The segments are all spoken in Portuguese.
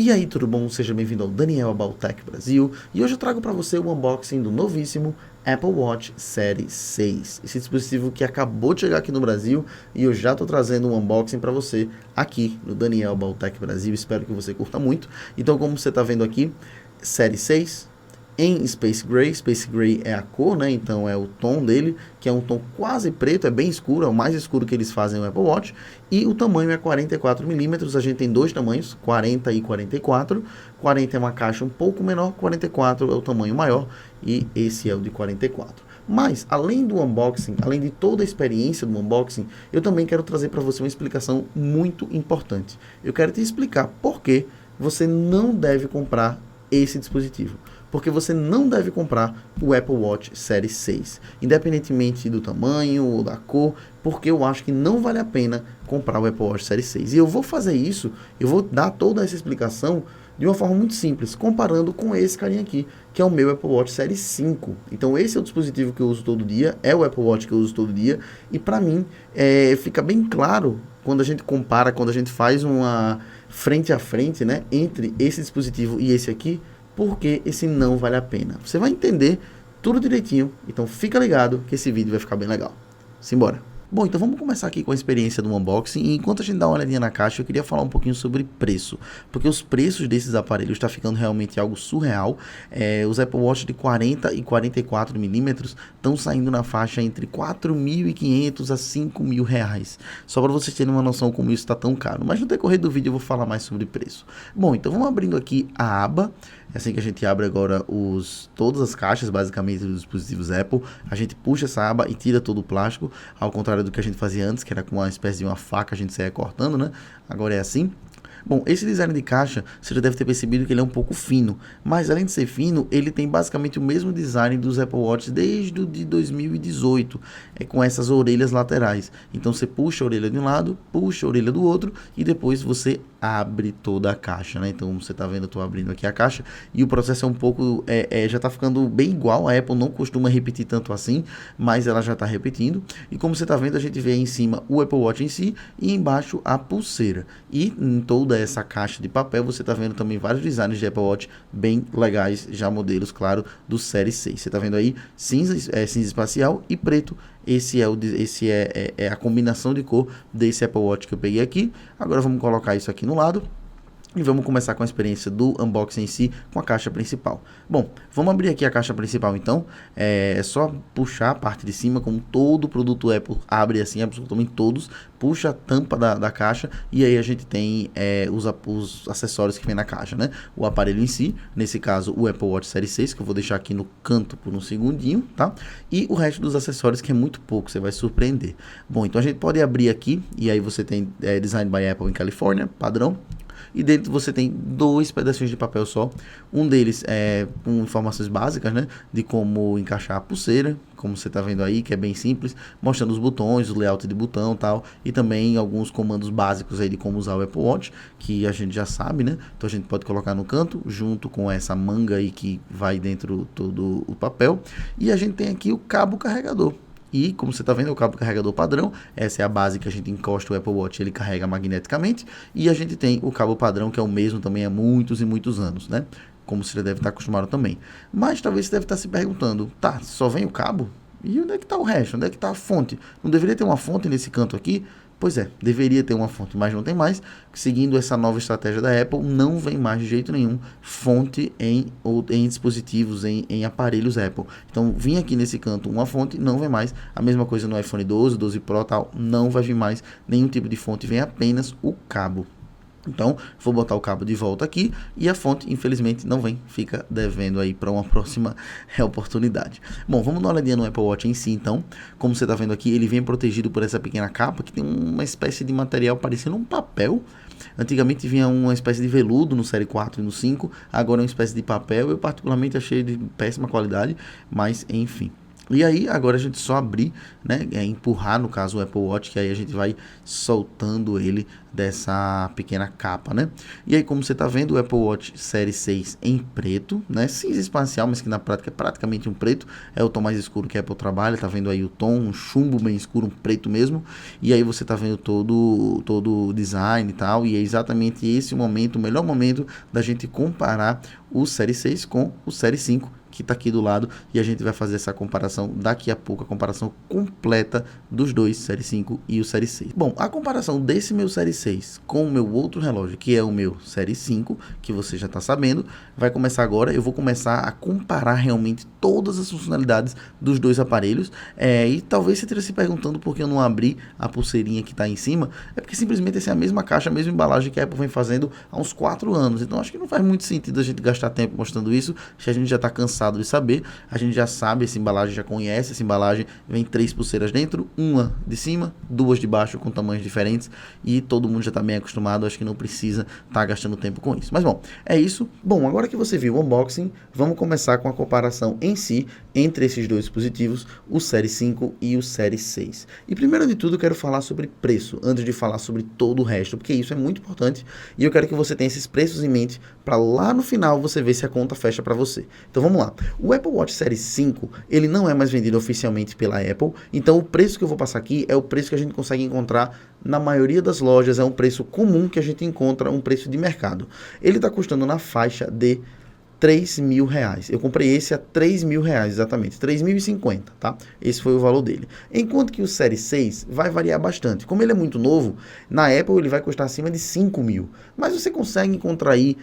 E aí, tudo bom? Seja bem-vindo ao Daniel About Tech Brasil. E hoje eu trago para você o unboxing do novíssimo Apple Watch Série 6. Esse dispositivo que acabou de chegar aqui no Brasil e eu já estou trazendo um unboxing para você aqui no Daniel About Tech Brasil. Espero que você curta muito. Então, como você está vendo aqui, Série 6 em Space Gray. Space Gray é a cor, né? Então é o tom dele, que é um tom quase preto, é bem escuro, é o mais escuro que eles fazem no Apple Watch. E o tamanho é 44mm, a gente tem dois tamanhos, 40 e 44. 40 é uma caixa um pouco menor, 44 é o tamanho maior e esse é o de 44. Mas, além do unboxing, além de toda a experiência do unboxing, eu também quero trazer para você uma explicação muito importante. Eu quero te explicar por que você não deve comprar esse dispositivo. Porque você não deve comprar o Apple Watch Série 6, independentemente do tamanho ou da cor, porque eu acho que não vale a pena comprar o Apple Watch Série 6. E eu vou fazer isso, eu vou dar toda essa explicação de uma forma muito simples, comparando com esse carinha aqui, que é o meu Apple Watch Série 5. Então esse é o dispositivo que eu uso todo dia, é o Apple Watch que eu uso todo dia, e para mim fica bem claro quando a gente compara, quando a gente faz uma frente a frente, né, entre esse dispositivo e esse aqui, porque esse não vale a pena. Você vai entender tudo direitinho, então fica ligado que esse vídeo vai ficar bem legal. Simbora! Bom, então vamos começar aqui com a experiência do unboxing e enquanto a gente dá uma olhadinha na caixa, eu queria falar um pouquinho sobre preço, porque os preços desses aparelhos está ficando realmente algo surreal. Os Apple Watch de 40 e 44mm estão saindo na faixa entre 4.500 a 5.000 reais, só para vocês terem uma noção como isso está tão caro, mas no decorrer do vídeo eu vou falar mais sobre preço. Bom, então vamos abrindo aqui a aba. É assim que a gente abre agora todas as caixas, basicamente, dos dispositivos Apple. A gente puxa essa aba e tira todo o plástico, ao contrário do que a gente fazia antes, que era com uma espécie de uma faca, a gente saia cortando, né? Agora é assim. Bom, esse design de caixa, você já deve ter percebido que ele é um pouco fino, mas além de ser fino, ele tem basicamente o mesmo design dos Apple Watch desde o de 2018, com essas orelhas laterais. Então você puxa a orelha de um lado, puxa a orelha do outro e depois você abre toda a caixa, né? Então você tá vendo, eu tô abrindo aqui a caixa e o processo é um pouco, já tá ficando bem igual. A Apple não costuma repetir tanto assim, mas ela já tá repetindo. E como você tá vendo, a gente vê aí em cima o Apple Watch em si e embaixo a pulseira. E em toda essa caixa de papel você tá vendo também vários designs de Apple Watch bem legais, já modelos, claro, do Série 6. Você tá vendo aí cinza, cinza espacial e preto. Esse é a combinação de cor desse Apple Watch que eu peguei aqui. Agora vamos colocar isso aqui no lado e vamos começar com a experiência do unboxing em si, com a caixa principal. Bom, vamos abrir aqui a caixa principal então. É só puxar a parte de cima, como todo produto Apple abre assim, absolutamente todos. Puxa a tampa da caixa e aí a gente tem os acessórios que vem na caixa, né? O aparelho em si, nesse caso o Apple Watch Série 6, que eu vou deixar aqui no canto por um segundinho, tá? E o resto dos acessórios, que é muito pouco, você vai surpreender. Bom, então a gente pode abrir aqui e aí você tem Design by Apple em Califórnia, padrão. E dentro você tem dois pedacinhos de papel só. Um deles é com informações básicas, né? De como encaixar a pulseira, como você está vendo aí, que é bem simples, mostrando os botões, o layout de botão e tal. E também alguns comandos básicos aí de como usar o Apple Watch, que a gente já sabe, né? Então a gente pode colocar no canto, junto com essa manga aí que vai dentro todo o papel. E a gente tem aqui o cabo carregador. E como você está vendo, é o cabo carregador padrão. Essa é a base que a gente encosta o Apple Watch, ele carrega magneticamente. E a gente tem o cabo padrão, que é o mesmo também há muitos e muitos anos, né? Como você já deve estar acostumado também. Mas talvez você deve estar se perguntando, tá, só vem o cabo? E onde é que está o resto? Onde é que está a fonte? Não deveria ter uma fonte nesse canto aqui? Pois é, deveria ter uma fonte, mas não tem mais. Seguindo essa nova estratégia da Apple, não vem mais de jeito nenhum fonte em dispositivos, em aparelhos Apple. Então, vim aqui nesse canto uma fonte, não vem mais. A mesma coisa no iPhone 12, 12 Pro, tal, não vai vir mais nenhum tipo de fonte, vem apenas o cabo. Então, vou botar o cabo de volta aqui e a fonte, infelizmente, não vem, fica devendo aí para uma próxima oportunidade. Bom, vamos dar uma olhadinha no Apple Watch em si, então. Como você está vendo aqui, ele vem protegido por essa pequena capa que tem uma espécie de material parecendo um papel. Antigamente vinha uma espécie de veludo no Série 4 e no 5, agora é uma espécie de papel. Eu particularmente achei de péssima qualidade, mas enfim. E aí, agora a gente só abrir, né, empurrar, no caso, o Apple Watch, que aí a gente vai soltando ele dessa pequena capa, né? E aí, como você tá vendo, o Apple Watch Série 6 em preto, né, cinza espacial, mas que na prática é praticamente um preto, é o tom mais escuro que a Apple trabalha, tá vendo aí o tom, um chumbo bem escuro, um preto mesmo, e aí você tá vendo todo o design e tal, e é exatamente esse o momento, o melhor momento da gente comparar o Série 6 com o Série 5, que está aqui do lado, e a gente vai fazer essa comparação daqui a pouco, a comparação completa dos dois, Série 5 e o Série 6. Bom, a comparação desse meu Série 6 com o meu outro relógio, que é o meu Série 5, que você já está sabendo, vai começar agora. Eu vou começar a comparar realmente todas as funcionalidades dos dois aparelhos, e talvez você esteja se perguntando por que eu não abri a pulseirinha que está aí em cima, é porque simplesmente essa é a mesma caixa, a mesma embalagem que a Apple vem fazendo há uns 4 anos, então acho que não faz muito sentido a gente gastar tempo mostrando isso, se a gente já está cansado de saber, a gente já sabe, essa embalagem já conhece, essa embalagem vem 3 pulseiras dentro, uma de cima, 2 de baixo com tamanhos diferentes, e todo mundo já está bem acostumado, acho que não precisa estar gastando tempo com isso. Mas bom, é isso. Bom, agora que você viu o unboxing, vamos começar com a comparação em si entre esses dois dispositivos, o Série 5 e o Série 6. E primeiro de tudo, eu quero falar sobre preço, antes de falar sobre todo o resto, porque isso é muito importante, e eu quero que você tenha esses preços em mente, para lá no final você ver se a conta fecha para você. Então vamos lá. O Apple Watch Série 5, ele não é mais vendido oficialmente pela Apple, então o preço que eu vou passar aqui é o preço que a gente consegue encontrar na maioria das lojas, é um preço comum que a gente encontra, um preço de mercado. Ele está custando na faixa de R$3.000. Eu comprei esse a R$3.000, exatamente, 3.050, tá? Esse foi o valor dele. Enquanto que o Série 6 vai variar bastante. Como ele é muito novo, na Apple ele vai custar acima de 5.000. Mas você consegue encontrar aí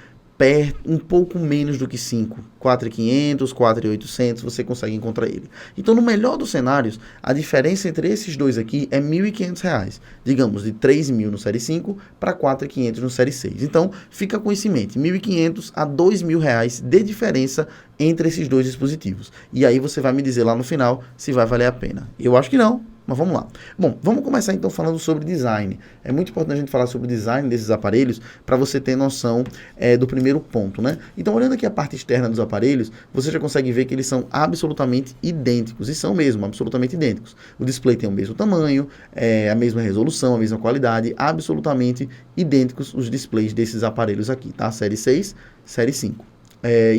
um pouco menos do que 5, 4.500, 4.800, você consegue encontrar ele. Então, no melhor dos cenários, a diferença entre esses dois aqui é R$1.500, digamos, de 3.000 no Série 5 para 4.500 no Série 6. Então, fica com isso em mente, R$1.500 a R$2.000 de diferença entre esses dois dispositivos. E aí você vai me dizer lá no final se vai valer a pena. Eu acho que não. Mas vamos lá. Bom, vamos começar então falando sobre design. É muito importante a gente falar sobre o design desses aparelhos para você ter noção do primeiro ponto, né? Então, olhando aqui a parte externa dos aparelhos, você já consegue ver que eles são absolutamente idênticos. E são mesmo, absolutamente idênticos. O display tem o mesmo tamanho, a mesma resolução, a mesma qualidade, absolutamente idênticos os displays desses aparelhos aqui, tá? Série 6, Série 5.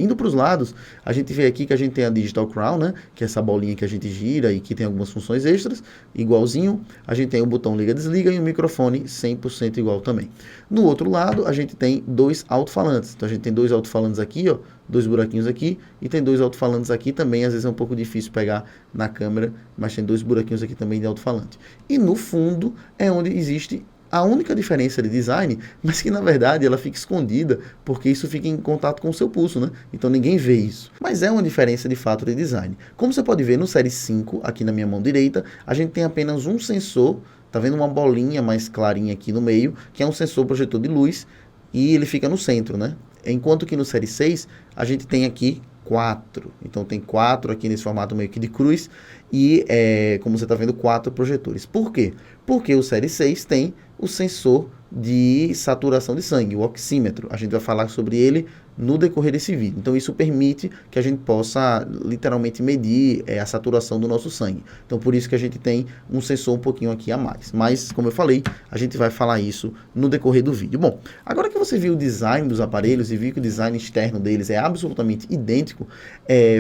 Indo para os lados, a gente vê aqui que a gente tem a Digital Crown, né, que é essa bolinha que a gente gira e que tem algumas funções extras, igualzinho. A gente tem o botão liga-desliga e o microfone 100% igual também. No outro lado, a gente tem dois alto-falantes. Então, a gente tem dois alto-falantes aqui, ó, dois buraquinhos aqui, e tem dois alto-falantes aqui também. Às vezes é um pouco difícil pegar na câmera, mas tem dois buraquinhos aqui também de alto-falante. E no fundo é onde existe a única diferença de design, mas que na verdade ela fica escondida, porque isso fica em contato com o seu pulso, né? Então ninguém vê isso. Mas é uma diferença de fato de design. Como você pode ver no Série 5, aqui na minha mão direita, a gente tem apenas um sensor, tá vendo uma bolinha mais clarinha aqui no meio, que é um sensor projetor de luz, e ele fica no centro, né? Enquanto que no Série 6, a gente tem aqui 4. Então tem 4 aqui nesse formato meio que de cruz e, como você está vendo, 4 projetores. Por quê? Porque o Série 6 tem o sensor de saturação de sangue, o oxímetro. A gente vai falar sobre ele no decorrer desse vídeo. Então isso permite que a gente possa literalmente medir a saturação do nosso sangue. Então por isso que a gente tem um sensor um pouquinho aqui a mais. Mas, como eu falei, a gente vai falar isso no decorrer do vídeo. Bom, agora que você viu o design dos aparelhos e viu que o design externo deles é absolutamente idêntico,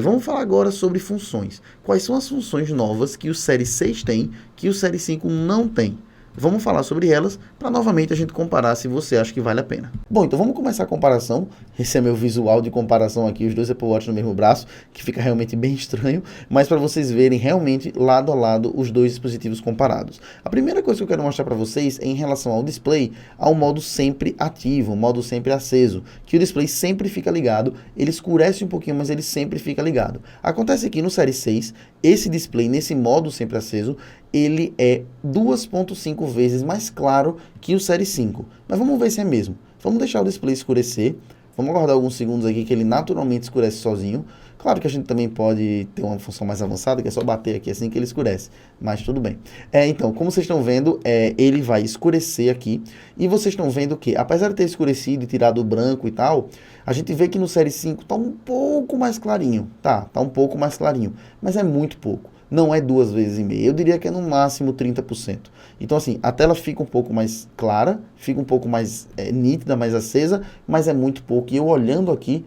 vamos falar agora sobre funções. Quais são as funções novas que o Série 6 tem, que o Série 5 não tem? Vamos falar sobre elas para novamente a gente comparar se você acha que vale a pena. Bom, então vamos começar a comparação. Esse é meu visual de comparação aqui, os dois Apple Watch no mesmo braço, que fica realmente bem estranho, mas para vocês verem realmente lado a lado os dois dispositivos comparados. A primeira coisa que eu quero mostrar para vocês é em relação ao display, ao modo sempre ativo, o modo sempre aceso, que o display sempre fica ligado, ele escurece um pouquinho, mas ele sempre fica ligado. Acontece aqui no Série 6, esse display nesse modo sempre aceso, ele é 2.5 vezes mais claro que o Série 5. Mas vamos ver se é mesmo. Vamos deixar o display escurecer. Vamos aguardar alguns segundos aqui que ele naturalmente escurece sozinho. Claro que a gente também pode ter uma função mais avançada, que é só bater aqui assim que ele escurece. Mas tudo bem. Então, como vocês estão vendo, ele vai escurecer aqui. E vocês estão vendo que, apesar de ter escurecido e tirado o branco e tal, a gente vê que no Série 5 está um pouco mais clarinho. Tá um pouco mais clarinho. Mas é muito pouco. não é 2,5 vezes. Eu diria que é no máximo 30%. Então, assim, a tela fica um pouco mais clara, fica um pouco mais nítida, mais acesa, mas é muito pouco. E eu olhando aqui,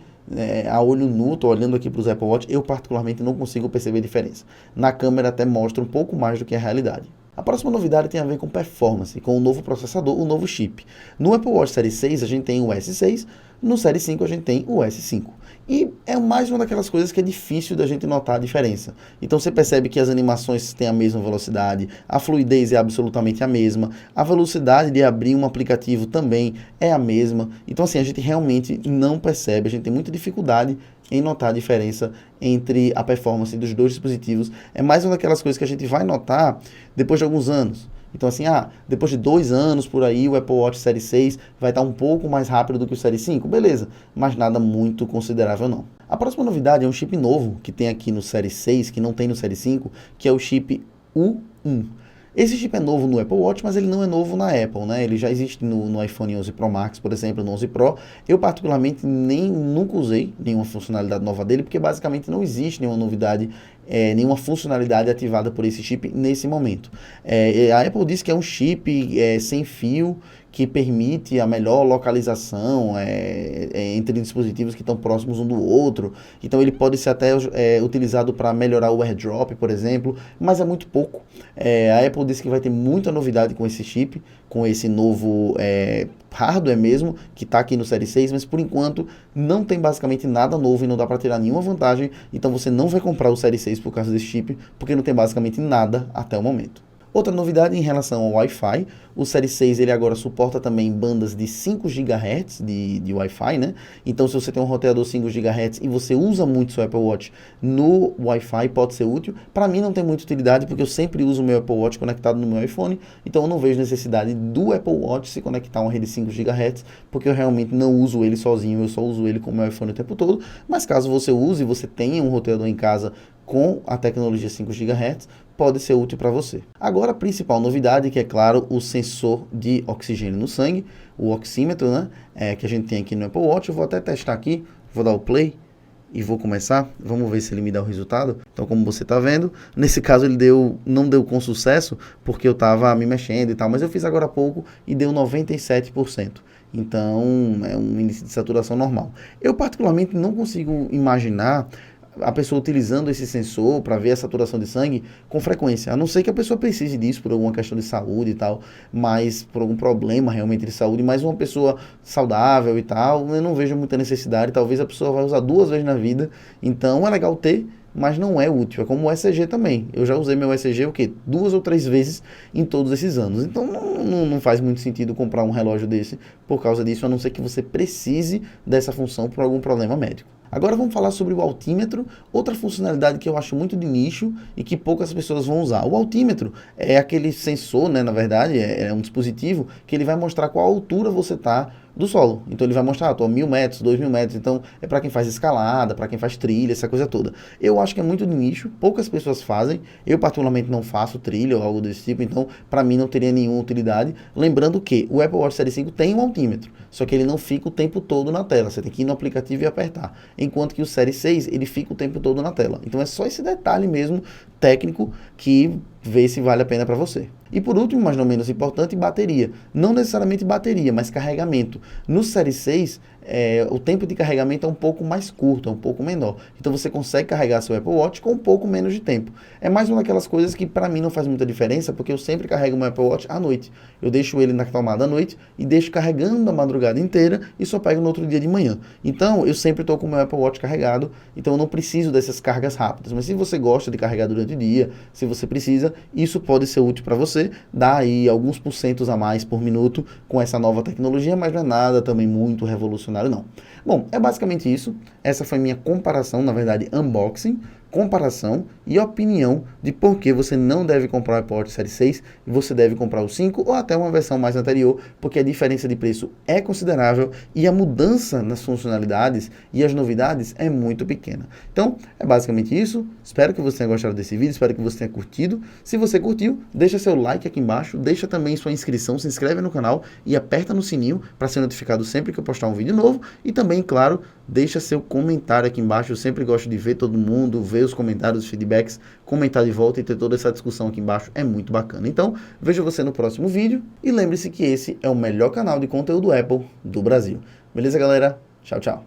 a olho nu, tô olhando aqui para os Apple Watch, eu particularmente não consigo perceber diferença. Na câmera até mostra um pouco mais do que a realidade. A próxima novidade tem a ver com performance, com o novo processador, o novo chip. No Apple Watch Série 6 a gente tem o S6, no Série 5 a gente tem o S5. E é mais uma daquelas coisas que é difícil da gente notar a diferença. Então você percebe que as animações têm a mesma velocidade, a fluidez é absolutamente a mesma, a velocidade de abrir um aplicativo também é a mesma. Então assim, a gente realmente não percebe, a gente tem muita dificuldade em notar a diferença entre a performance dos dois dispositivos. É mais uma daquelas coisas que a gente vai notar depois de alguns anos. Então assim, depois de 2 anos por aí, o Apple Watch Série 6 vai estar um pouco mais rápido do que o Série 5, beleza, mas nada muito considerável não. A próxima novidade é um chip novo que tem aqui no Série 6, que não tem no Série 5, que é o chip U1. Esse chip é novo no Apple Watch, mas ele não é novo na Apple, né? Ele já existe no iPhone 11 Pro Max, por exemplo, no 11 Pro. Eu, particularmente, nunca usei nenhuma funcionalidade nova dele, porque basicamente não existe nenhuma novidade, nenhuma funcionalidade ativada por esse chip nesse momento. A Apple diz que é um chip sem fio, que permite a melhor localização entre dispositivos que estão próximos um do outro. Então ele pode ser até utilizado para melhorar o AirDrop, por exemplo, mas é muito pouco. A Apple disse que vai ter muita novidade com esse chip, com esse novo hardware mesmo, que está aqui no Série 6, mas por enquanto não tem basicamente nada novo e não dá para tirar nenhuma vantagem. Então você não vai comprar o Série 6 por causa desse chip, porque não tem basicamente nada até o momento. Outra novidade em relação ao Wi-Fi, o Série 6 ele agora suporta também bandas de 5 GHz de Wi-Fi, né? Então se você tem um roteador 5 GHz e você usa muito seu Apple Watch no Wi-Fi, pode ser útil. Para mim não tem muita utilidade, porque eu sempre uso o meu Apple Watch conectado no meu iPhone, então eu não vejo necessidade do Apple Watch se conectar a uma rede 5 GHz, porque eu realmente não uso ele sozinho, eu só uso ele com o meu iPhone o tempo todo. Mas caso você use, você tenha um roteador em casa com a tecnologia 5 GHz, pode ser útil para você. Agora, a principal novidade, que é claro, o sensor de oxigênio no sangue, o oxímetro, né, que a gente tem aqui no Apple Watch. Eu vou até testar aqui, vou dar o play e vou começar. Vamos ver se ele me dá o resultado. Então, como você está vendo, nesse caso ele não deu com sucesso, porque eu estava me mexendo e tal, mas eu fiz agora há pouco e deu 97%. Então, é um índice de saturação normal. Eu particularmente não consigo imaginar a pessoa utilizando esse sensor para ver a saturação de sangue com frequência, a não ser que a pessoa precise disso por alguma questão de saúde e tal, mas por algum problema realmente de saúde, mas uma pessoa saudável e tal, eu não vejo muita necessidade. Talvez a pessoa vai usar 2 vezes na vida, então é legal ter, mas não é útil. É como o ECG também. Eu já usei meu ECG 2 ou 3 vezes em todos esses anos. Então não faz muito sentido comprar um relógio desse por causa disso, a não ser que você precise dessa função por algum problema médico. Agora vamos falar sobre o altímetro, outra funcionalidade que eu acho muito de nicho e que poucas pessoas vão usar. O altímetro é aquele sensor, né, na verdade, é um dispositivo que ele vai mostrar qual altura você está do solo. Então ele vai mostrar, estou a 1.000 metros, 2.000 metros, então é para quem faz escalada, para quem faz trilha, essa coisa toda. Eu acho que é muito de nicho, poucas pessoas fazem, eu particularmente não faço trilha ou algo desse tipo, então para mim não teria nenhuma utilidade. Lembrando que o Apple Watch Série 5 tem um altímetro, só que ele não fica o tempo todo na tela, você tem que ir no aplicativo e apertar, enquanto que o Série 6 ele fica o tempo todo na tela. Então é só esse detalhe mesmo técnico que vê se vale a pena para você. E por último, mas não menos importante, bateria. Não necessariamente bateria, mas carregamento. No Série 6, o tempo de carregamento é um pouco mais curto, é um pouco menor. Então você consegue carregar seu Apple Watch com um pouco menos de tempo. É mais uma daquelas coisas que para mim não faz muita diferença, porque eu sempre carrego meu Apple Watch à noite. Eu deixo ele na tomada à noite e deixo carregando a madrugada inteira e só pego no outro dia de manhã. Então eu sempre estou com o meu Apple Watch carregado, então eu não preciso dessas cargas rápidas. Mas se você gosta de carregar durante o dia, se você precisa, isso pode ser útil para você. Dá aí alguns porcentos a mais por minuto com essa nova tecnologia, mas não é nada também muito revolucionário não. Bom, é basicamente isso. Essa foi minha comparação, na verdade, unboxing, comparação e opinião de por que você não deve comprar o Apple Watch Série 6 e você deve comprar o 5 ou até uma versão mais anterior, porque a diferença de preço é considerável e a mudança nas funcionalidades e as novidades é muito pequena. Então, é basicamente isso. Espero que você tenha gostado desse vídeo, espero que você tenha curtido. Se você curtiu, deixa seu like aqui embaixo, deixa também sua inscrição, se inscreve no canal e aperta no sininho para ser notificado sempre que eu postar um vídeo novo e também, claro, deixa seu comentário aqui embaixo. Eu sempre gosto de ver todo mundo, ver os comentários, os feedbacks, comentar de volta e ter toda essa discussão aqui embaixo. É muito bacana. Então, vejo você no próximo vídeo e lembre-se que esse é o melhor canal de conteúdo Apple do Brasil. Beleza, galera? Tchau, tchau.